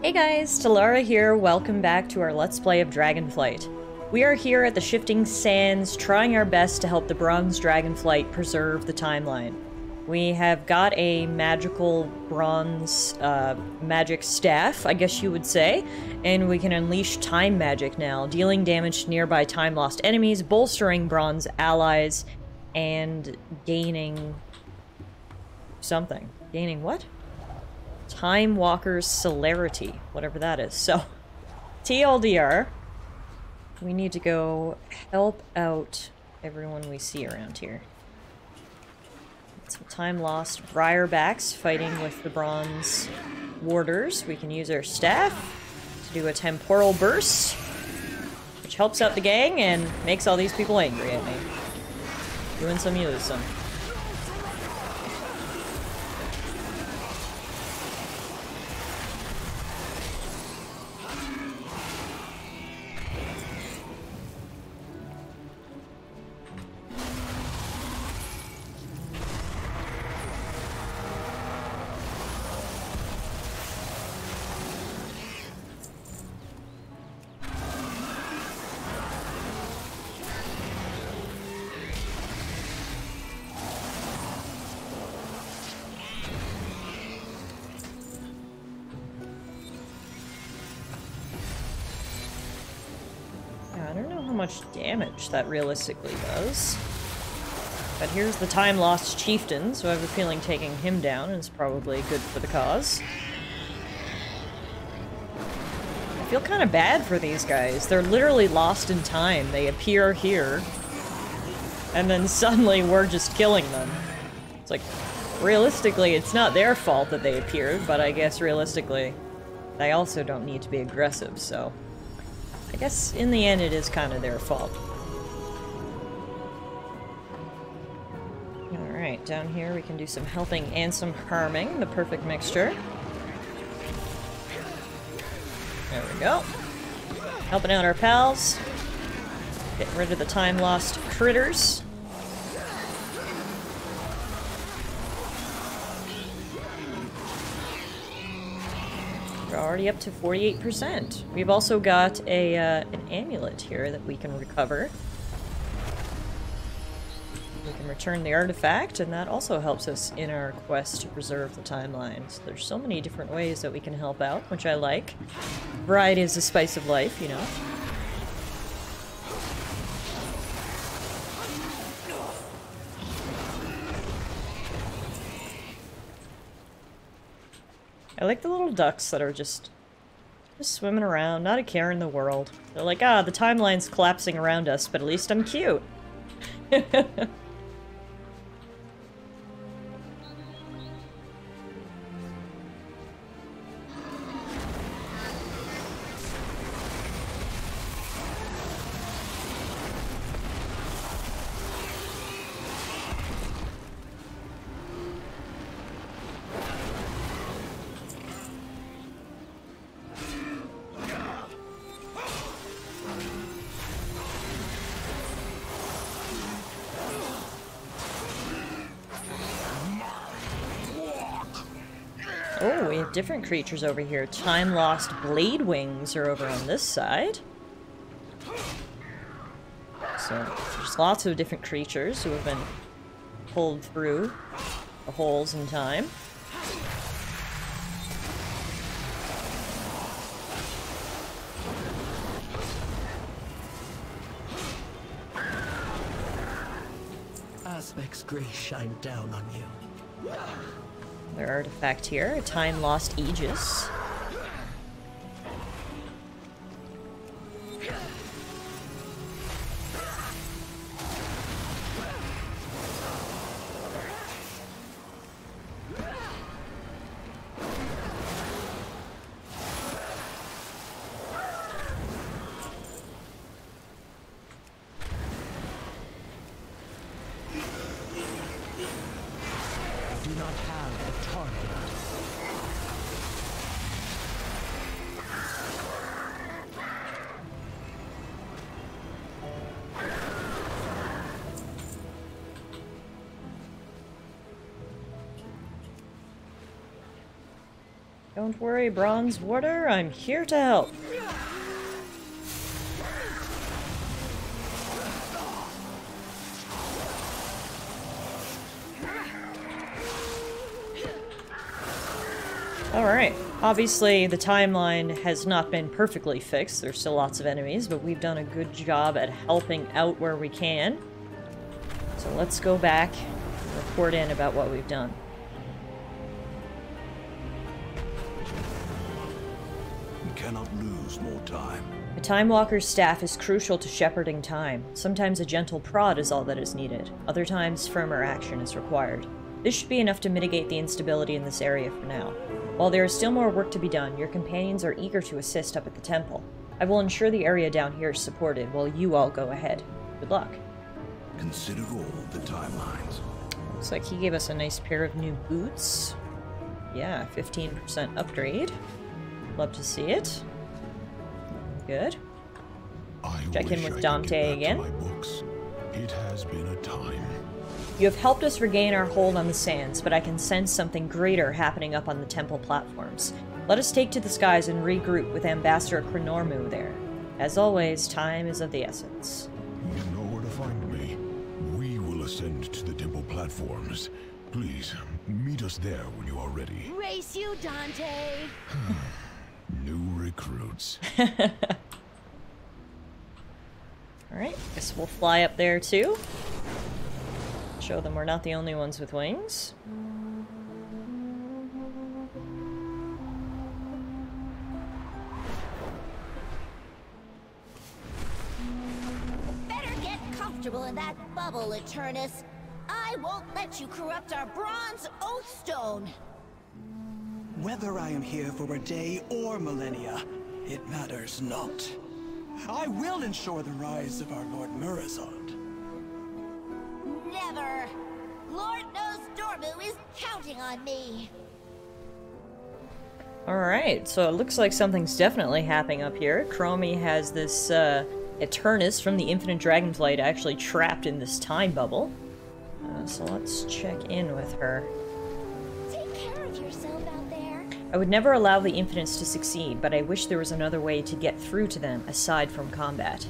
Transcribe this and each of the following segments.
Hey guys, Tallara here, welcome back to our Let's Play of Dragonflight. We are here at the Shifting Sands, trying our best to help the bronze Dragonflight preserve the timeline. We have got a magical bronze, magic staff, I guess you would say, and we can unleash time magic now, dealing damage to nearby time-lost enemies, bolstering bronze allies, and gaining... something. Gaining what? Time Walker's celerity, whatever that is. So, TLDR, we need to go help out everyone we see around here. Some time lost briarbacks fighting with the bronze warders. We can use our staff to do a temporal burst, which helps out the gang and makes all these people angry at me. You win some, you lose some. I don't know how much damage that realistically does. But here's the time-lost chieftain, so I have a feeling taking him down is probably good for the cause. I feel kind of bad for these guys. They're literally lost in time. They appear here, and then suddenly we're just killing them. It's like, realistically, it's not their fault that they appeared, but I guess realistically, they also don't need to be aggressive, so... I guess, in the end, it is kind of their fault. Alright, down here we can do some helping and some harming. The perfect mixture. There we go. Helping out our pals. Getting rid of the time-lost critters. We're already up to 48%. We've also got a an amulet here that we can recover. We can return the artifact, and that also helps us in our quest to preserve the timeline. So there's so many different ways that we can help out, which I like. Variety is the spice of life, you know. I like the little ducks that are just swimming around, not a care in the world. They're like, ah, the timeline's collapsing around us, but at least I'm cute. Oh, we have different creatures over here. Time-lost blade wings are over on this side. So, there's lots of different creatures who have been pulled through the holes in time. Aspect's grace shine down on you. Another artifact here, a time-lost Aegis. Do not have a target. Don't worry, Bronze Warder, I'm here to help. Alright, obviously the timeline has not been perfectly fixed. There's still lots of enemies, but we've done a good job at helping out where we can. So let's go back and report in about what we've done. We cannot lose more time. A Time Walker's staff is crucial to shepherding time. Sometimes a gentle prod is all that is needed. Other times, firmer action is required. This should be enough to mitigate the instability in this area for now. While there is still more work to be done, your companions are eager to assist up at the temple. I will ensure the area down here is supported while you all go ahead. Good luck. Consider all the timelines. Looks like he gave us a nice pair of new boots. Yeah, 15% upgrade. Love to see it. Good. Check in with Dante again. My books. It has been a time. You have helped us regain our hold on the sands, but I can sense something greater happening up on the temple platforms. Let us take to the skies and regroup with Ambassador Krenormu there. As always, time is of the essence. You know where to find me. We will ascend to the temple platforms. Please, meet us there when you are ready. Race you, Dante! New recruits. Alright, guess we'll fly up there too. Show them we're not the only ones with wings. Better get comfortable in that bubble, Eternus. I won't let you corrupt our bronze oathstone. Whether I am here for a day or millennia, it matters not. I will ensure the rise of our Lord Murazond. Never. Lord knows Dormu is counting on me. Alright, so it looks like something's definitely happening up here. Chromie has this Eternus from the Infinite Dragonflight actually trapped in this time bubble. So let's check in with her. Take care of yourself out there. I would never allow the Infinites to succeed, but I wish there was another way to get through to them aside from combat.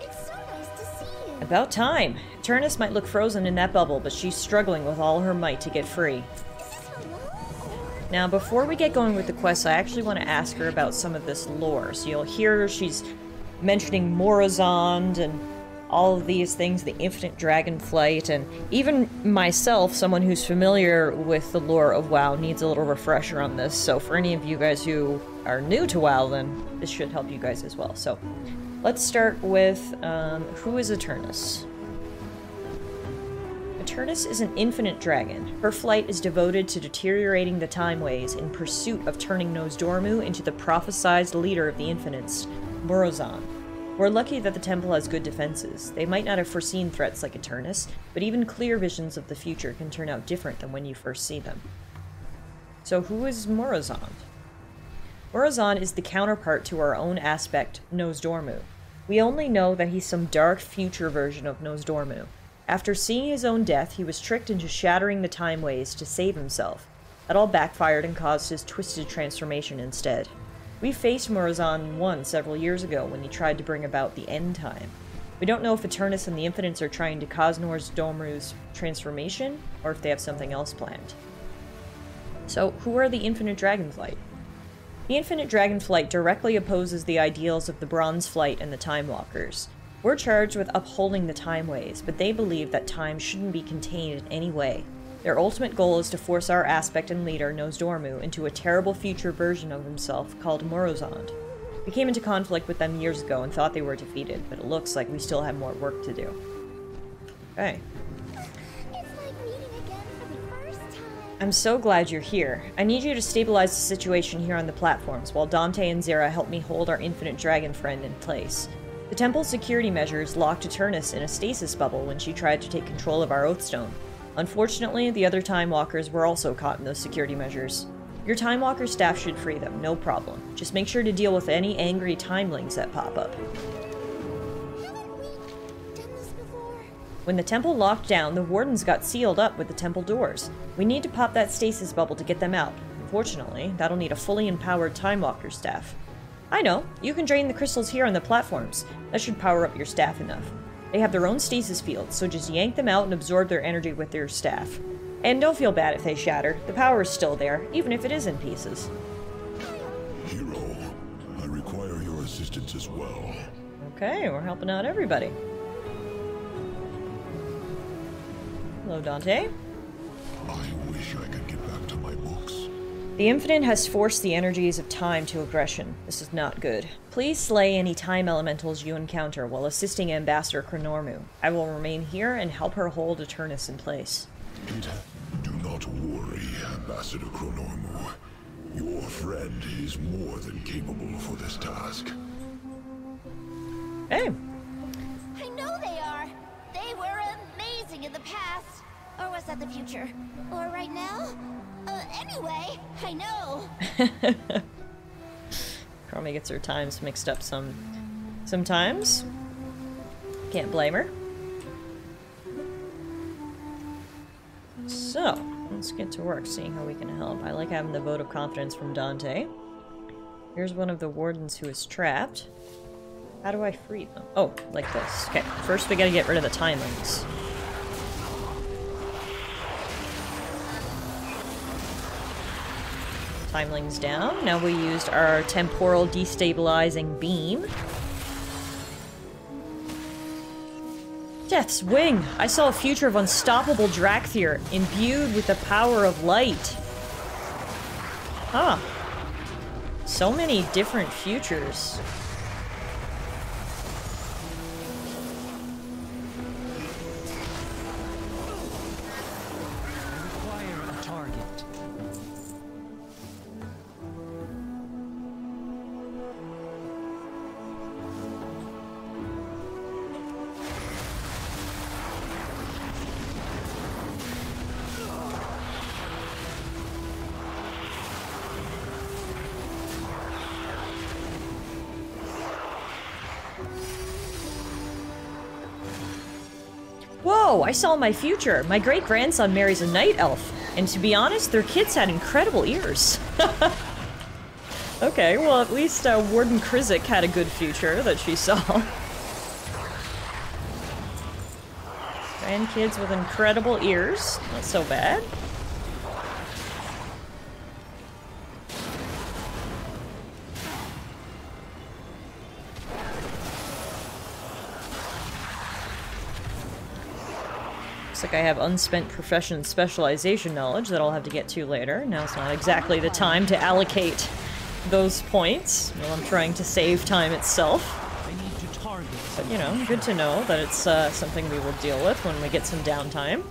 It's so nice to see you. About time! Eternus might look frozen in that bubble, but she's struggling with all her might to get free. Is this hello or... Now, before we get going with the quest, I actually want to ask her about some of this lore. So you'll hear she's mentioning Murazond and all of these things, the Infinite Dragonflight, and even myself, someone who's familiar with the lore of WoW, needs a little refresher on this. So for any of you guys who are new to WoW, then this should help you guys as well. So let's start with, who is Eternus? Eternus is an infinite dragon. Her flight is devoted to deteriorating the timeways in pursuit of turning Nozdormu into the prophesized leader of the Infinites, Murazond. We're lucky that the temple has good defenses. They might not have foreseen threats like Eternus, but even clear visions of the future can turn out different than when you first see them. So who is Murazond? Murazond is the counterpart to our own aspect, Nozdormu. We only know that he's some dark future version of Nozdormu. After seeing his own death, he was tricked into shattering the timeways to save himself. That all backfired and caused his twisted transformation instead. We faced Murazond once several years ago when he tried to bring about the end time. We don't know if Eternus and the Infinites are trying to cause Nozdormu's transformation, or if they have something else planned. So, who are the Infinite Dragonflight? The Infinite Dragonflight directly opposes the ideals of the Bronze Flight and the Time Walkers. We're charged with upholding the timeways, but they believe that time shouldn't be contained in any way. Their ultimate goal is to force our aspect and leader, Nozdormu, into a terrible future version of himself called Murazond. We came into conflict with them years ago and thought they were defeated, but it looks like we still have more work to do. Okay. It's like meeting again for the first time. I'm so glad you're here. I need you to stabilize the situation here on the platforms, while Dante and Zera help me hold our infinite dragon friend in place. The temple's security measures locked Eternus in a stasis bubble when she tried to take control of our Oathstone. Unfortunately, the other Time Walkers were also caught in those security measures. Your Time Walker staff should free them, no problem. Just make sure to deal with any angry timelings that pop up. Haven't we done this before? When the temple locked down, the wardens got sealed up with the temple doors. We need to pop that stasis bubble to get them out. unfortunately. That'll need a fully empowered Time Walker staff. I know. You can drain the crystals here on the platforms. That should power up your staff enough. They have their own stasis fields, so just yank them out and absorb their energy with your staff. And don't feel bad if they shatter. The power is still there, even if it is in pieces. Hero, I require your assistance as well. Okay, we're helping out everybody. Hello, Dante. I wish I could get back to my books. The Infinite has forced the energies of time to aggression. This is not good. Please slay any time elementals you encounter while assisting Ambassador Chronormu. I will remain here and help her hold Eternus in place. Do not worry, Ambassador Chronormu. Your friend is more than capable for this task. Hey. I know they are. They were amazing in the past. Or was that the future? Or right now? Anyway, I know. Chromie gets her times mixed up sometimes. Can't blame her. So, let's get to work, seeing how we can help. I like having the vote of confidence from Dante. Here's one of the wardens who is trapped. How do I free them? Oh, like this. Okay, first we gotta get rid of the timelings. Timelings down. Now we used our temporal destabilizing beam. Death's Wing! I saw a future of unstoppable Drakthir, imbued with the power of light. Huh. So many different futures. Whoa, I saw my future. My great-grandson marries a night elf. And to be honest, their kids had incredible ears. Okay, well at least Warden Krizik had a good future that she saw. Grandkids with incredible ears. Not so bad. Looks like I have unspent profession specialization knowledge that I'll have to get to later. Now it's not exactly the time to allocate those points while I'm trying to save time itself. But, you know, good to know that it's something we will deal with when we get some downtime.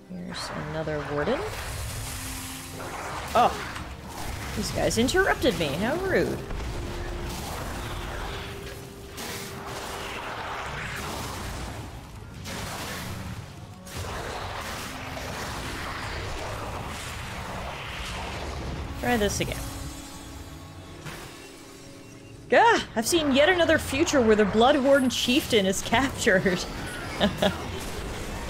Here's another warden. Oh! These guys interrupted me. How rude. Try this again. Gah! I've seen yet another future where the Bloodhorn chieftain is captured.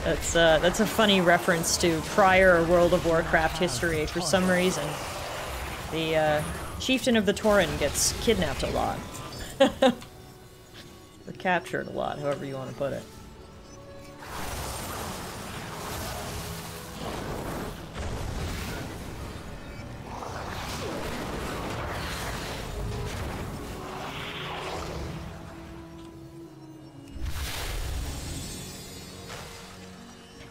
That's a funny reference to prior World of Warcraft history. For some reason, the chieftain of the Tauren gets kidnapped a lot. Or captured a lot, however you want to put it.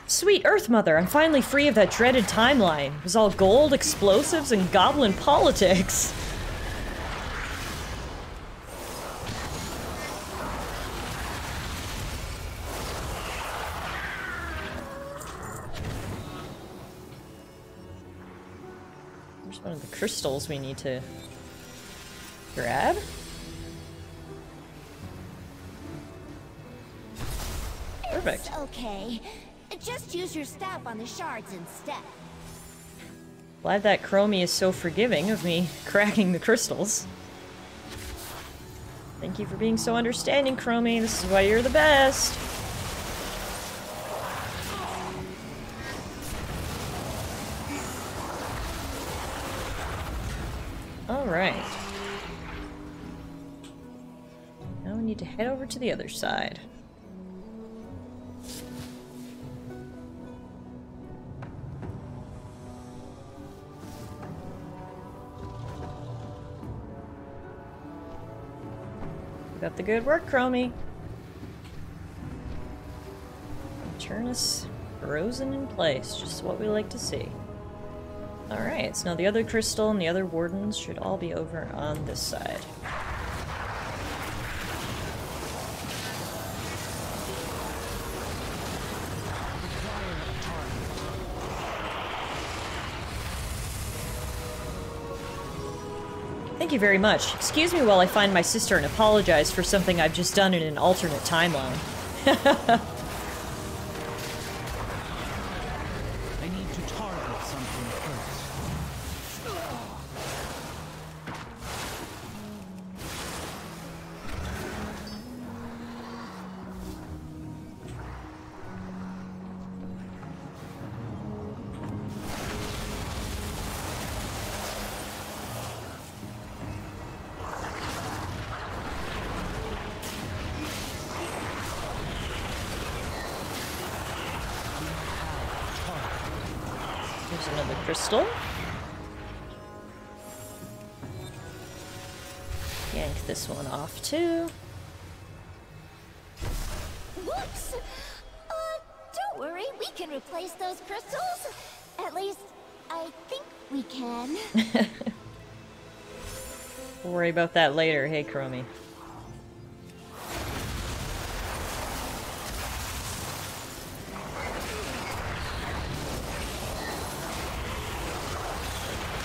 Sweet Earth Mother, I'm finally free of that dreaded timeline. It was all gold, explosives, and goblin politics. There's one of the crystals we need to grab. Perfect. It's okay. Just use your staff on the shards instead. Glad that Chromie is so forgiving of me cracking the crystals. Thank you for being so understanding, Chromie. This is why you're the best. Alright. Now we need to head over to the other side. Keep up the good work, Chromie. Eternus frozen in place, just what we like to see. Alright, so now the other crystal and the other wardens should all be over on this side. Thank you very much. Excuse me while I find my sister and apologize for something I've just done in an alternate timeline. I need to target something first. There's another crystal. Yank this one off too. Whoops! Don't worry, we can replace those crystals. At least, I think we can. We'll worry about that later. Hey, Chromie.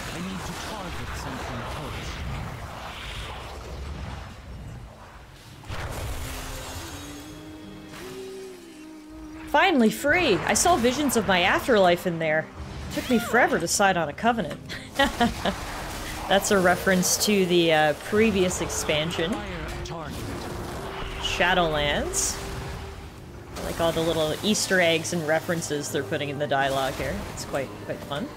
I need to target something first. Finally free! I saw visions of my afterlife in there. Took me forever to sign on a covenant. That's a reference to the previous expansion, Shadowlands. I like all the little Easter eggs and references they're putting in the dialogue here. It's quite fun.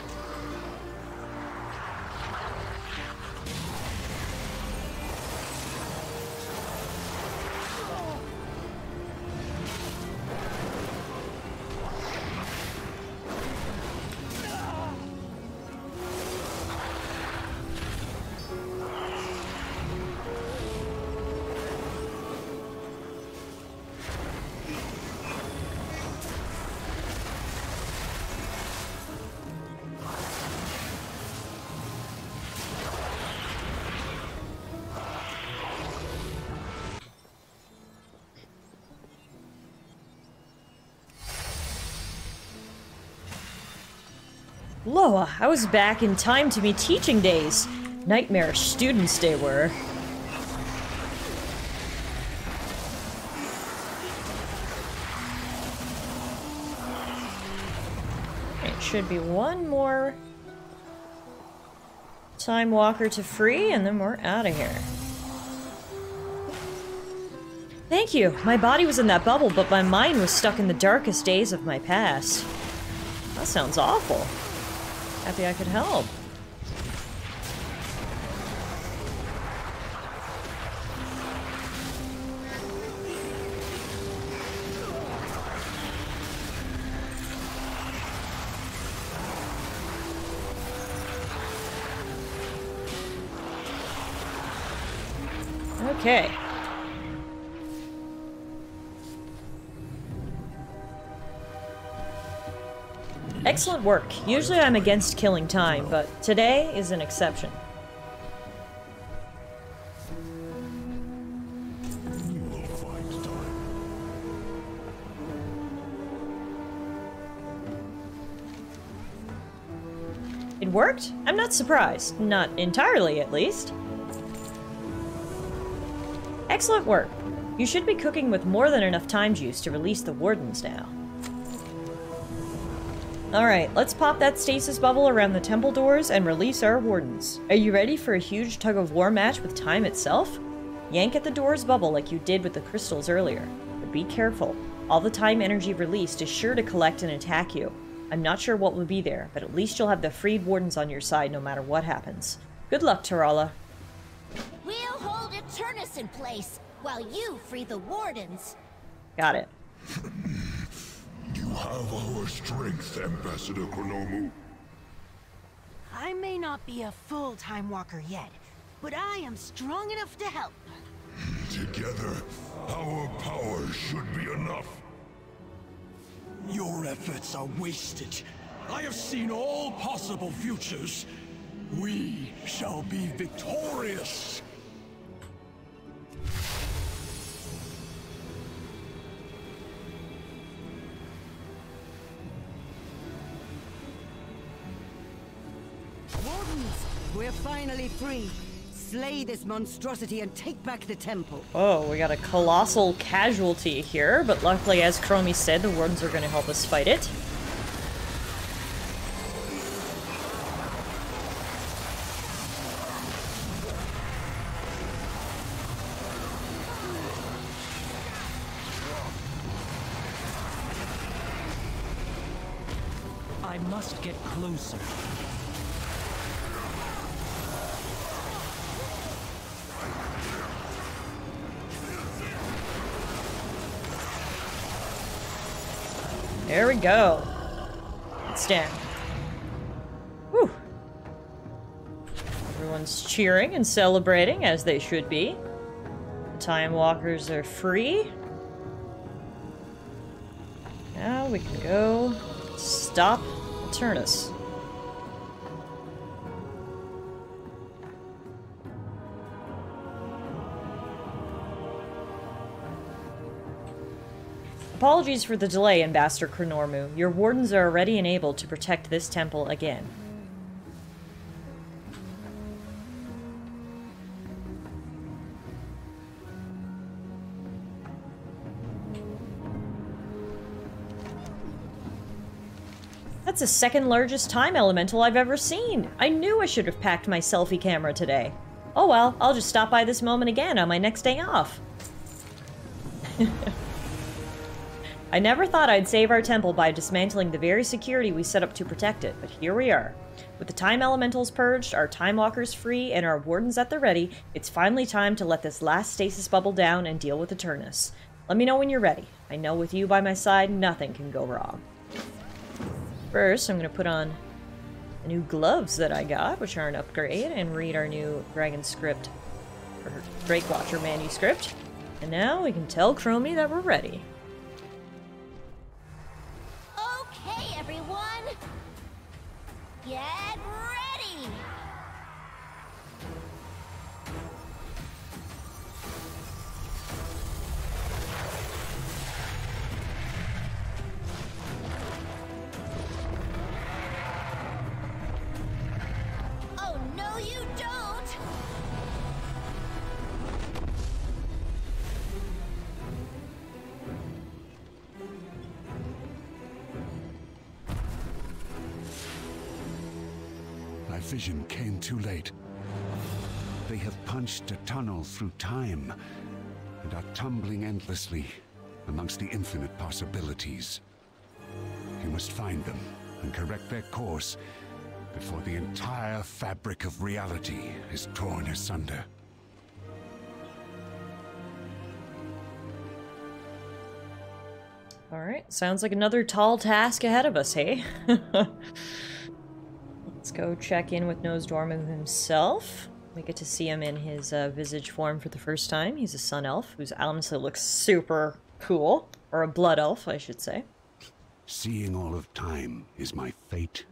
Loa, I was back in time to meet teaching days. Nightmarish students they were. It should be one more time walker to free, and then we're out of here. Thank you. My body was in that bubble, but my mind was stuck in the darkest days of my past. That sounds awful. Happy I could help. Okay. Excellent work. Usually I'm against killing time, but today is an exception. You will find time. It worked? I'm not surprised. Not entirely, at least. Excellent work. You should be cooking with more than enough time juice to release the wardens now. Alright, let's pop that stasis bubble around the temple doors and release our wardens. Are you ready for a huge tug-of-war match with time itself? Yank at the door's bubble like you did with the crystals earlier. But be careful. All the time energy released is sure to collect and attack you. I'm not sure what will be there, but at least you'll have the freed wardens on your side no matter what happens. Good luck, Tallara. We'll hold Eternus in place while you free the wardens. Got it. You have our strength, Ambassador Chronomu. I may not be a full Time Walker yet, but I am strong enough to help. Together, our power should be enough. Your efforts are wasted. I have seen all possible futures. We shall be victorious. Wardens, we're finally free. Slay this monstrosity and take back the temple. Oh, we got a colossal casualty here, but luckily, as Chromie said, the wardens are going to help us fight it. I must get closer. There we go. Let's stand. Whew. Everyone's cheering and celebrating, as they should be. The Time Walkers are free. Now we can go stop Eternus. Apologies for the delay, Ambassador Chronormu. Your wardens are ready and able to protect this temple again. That's the second largest time elemental I've ever seen. I knew I should have packed my selfie camera today. Oh well, I'll just stop by this moment again on my next day off. I never thought I'd save our temple by dismantling the very security we set up to protect it, but here we are. With the time elementals purged, our time walkers free, and our wardens at the ready, it's finally time to let this last stasis bubble down and deal with Eternus. Let me know when you're ready. I know with you by my side, nothing can go wrong. First, I'm going to put on the new gloves that I got, which are an upgrade, and read our new Dragon script, or Drake Watcher manuscript. And now we can tell Chromie that we're ready. Okay, everyone. Get ready. Oh, no, you don't. My vision came too late. They have punched a tunnel through time and are tumbling endlessly amongst the infinite possibilities. You must find them and correct their course before the entire fabric of reality is torn asunder. Alright, sounds like another tall task ahead of us, hey? Let's go check in with Nosdormu himself. We get to see him in his visage form for the first time. He's a sun elf, who honestly looks super cool. Or a blood elf, I should say. Seeing all of time is my fate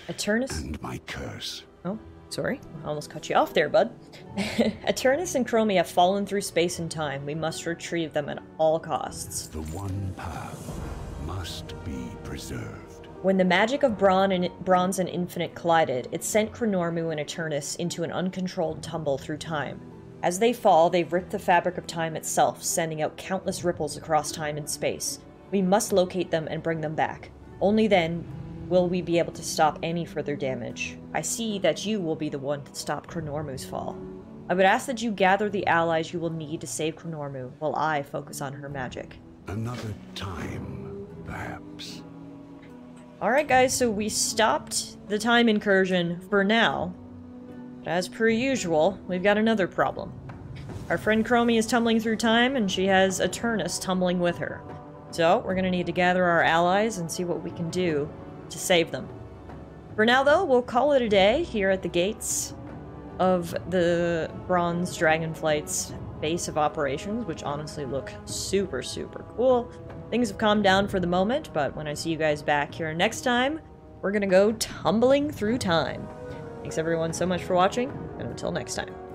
Eternus? and my curse. Oh, sorry. I almost cut you off there, bud. Eternus and Chromie have fallen through space and time. We must retrieve them at all costs. The one path must be preserved. When the magic of Bronze and Infinite collided, it sent Chronormu and Eternus into an uncontrolled tumble through time. As they fall, they rip the fabric of time itself, sending out countless ripples across time and space. We must locate them and bring them back. Only then will we be able to stop any further damage. I see that you will be the one to stop Chronormu's fall. I would ask that you gather the allies you will need to save Chronormu, while I focus on her magic. Another time, perhaps. Alright guys, so we stopped the time incursion for now. But as per usual, we've got another problem. Our friend Chromie is tumbling through time, and she has Eternus tumbling with her. So, we're gonna need to gather our allies and see what we can do to save them. For now, though, we'll call it a day here at the gates of the Bronze Dragonflight's base of operations, which honestly look super, super cool. Things have calmed down for the moment, but when I see you guys back here next time, we're gonna go tumbling through time. Thanks everyone so much for watching, and until next time.